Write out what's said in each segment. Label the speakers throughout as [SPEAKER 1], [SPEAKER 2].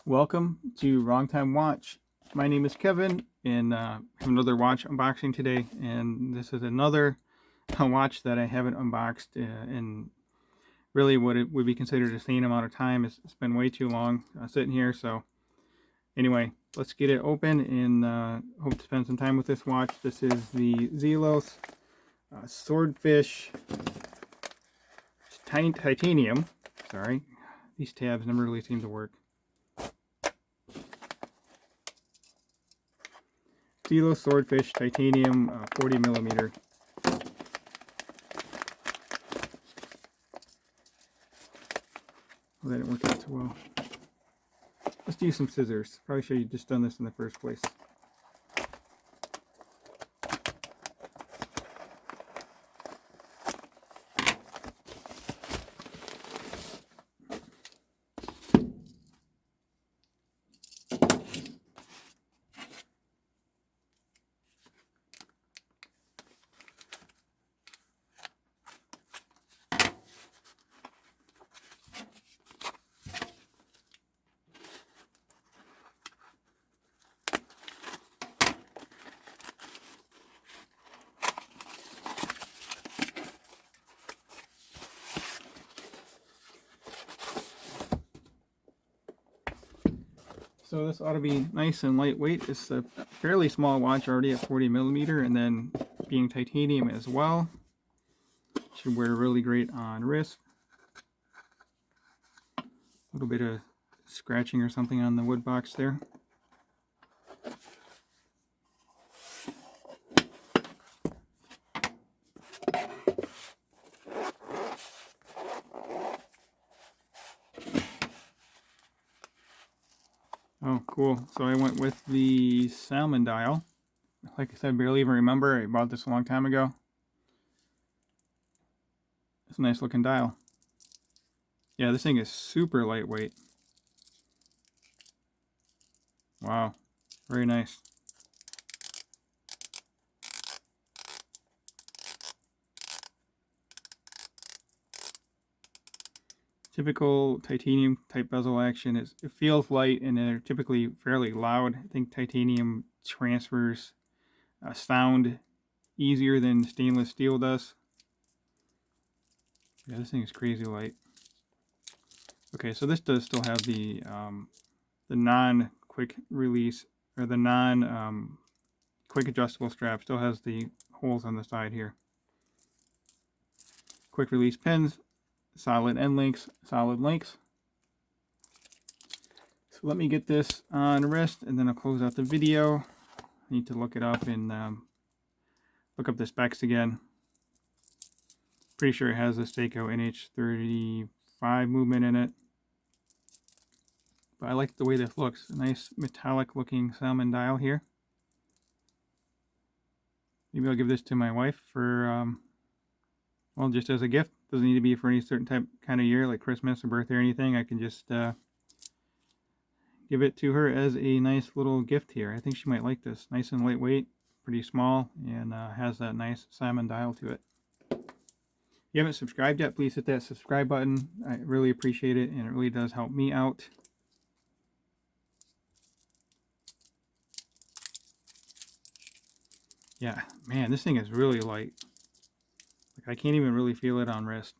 [SPEAKER 1] Welcome to Wrong Time Watch. My name is Kevin, and I have another watch unboxing today. And this is another watch that I haven't unboxed in really what it would be considered a sane amount of time. It's been way too long sitting here. So anyway, let's get it open and hope to spend some time with this watch. This is the Zelos Swordfish Titanium. Sorry, these tabs never really seem to work. Zelos Swordfish Titanium 40 millimeter. Well, that didn't work out too well. Let's use some scissors. Probably should have just done this in the first place. So this ought to be nice and lightweight. It's a fairly small watch already at 40 millimeter, and then being titanium as well. Should wear really great on wrist. A little bit of scratching or something on the wood box there. Oh, cool. So I went with the Salmon dial. Like I said, barely even remember. I bought this a long time ago. It's a nice looking dial. Yeah, this thing is super lightweight. Wow, very nice. Typical titanium type bezel action is it feels light and they're typically fairly loud. I think titanium transfers sound easier than stainless steel does. Yeah, this thing is crazy light. Okay, so this does still have the non-quick release or the non-quick adjustable strap. Still has the holes on the side here. Quick release pins, solid end links, solid links. So let me get this on wrist and then I'll close out the video. I need to look it up and look up the specs again. Pretty sure it has a Seiko NH35 movement in it. But I like the way this looks. A nice metallic looking salmon dial here. Maybe I'll give this to my wife for, well, just as a gift. Doesn't need to be for any certain kind of year, like Christmas or birthday or anything. I can just give it to her as a nice little gift here. I think she might like this. Nice and lightweight, pretty small, and has that nice salmon dial to it. If you haven't subscribed yet, please hit that subscribe button. I really appreciate it, and it really does help me out. Yeah, man, this thing is really light. Like, I can't even really feel it on wrist.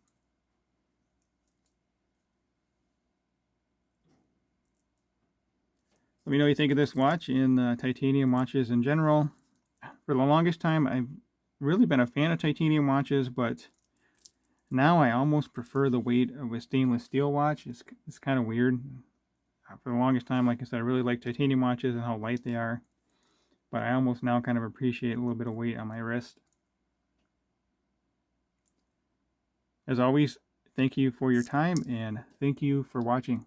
[SPEAKER 1] Let me know what you think of this watch and titanium watches in general. For the longest time, I've really been a fan of titanium watches, but now I almost prefer the weight of a stainless steel watch. It's kind of weird. For the longest time, like I said, I really like titanium watches and how light they are. But I almost now kind of appreciate a little bit of weight on my wrist. As always, thank you for your time and thank you for watching.